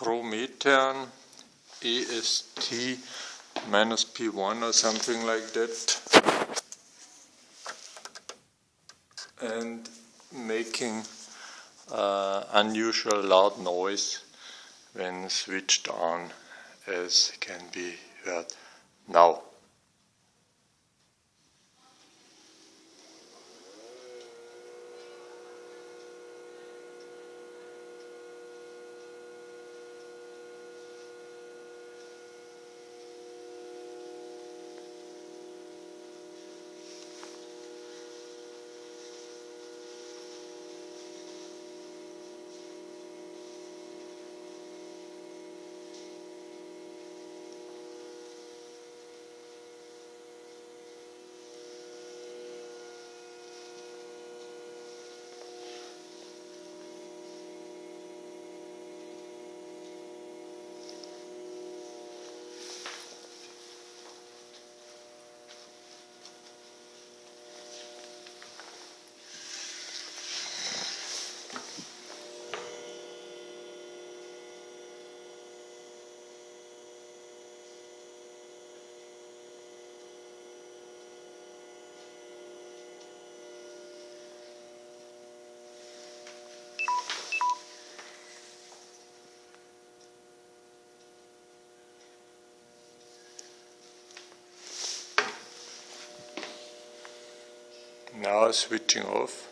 Promethean EST minus P1 or something like that, and making unusual loud noise when switched on, as can be heard now. Now switching off.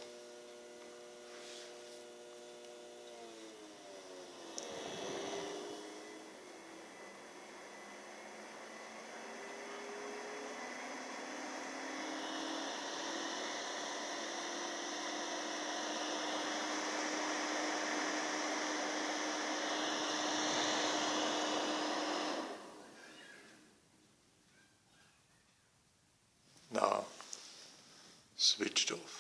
Now switched off.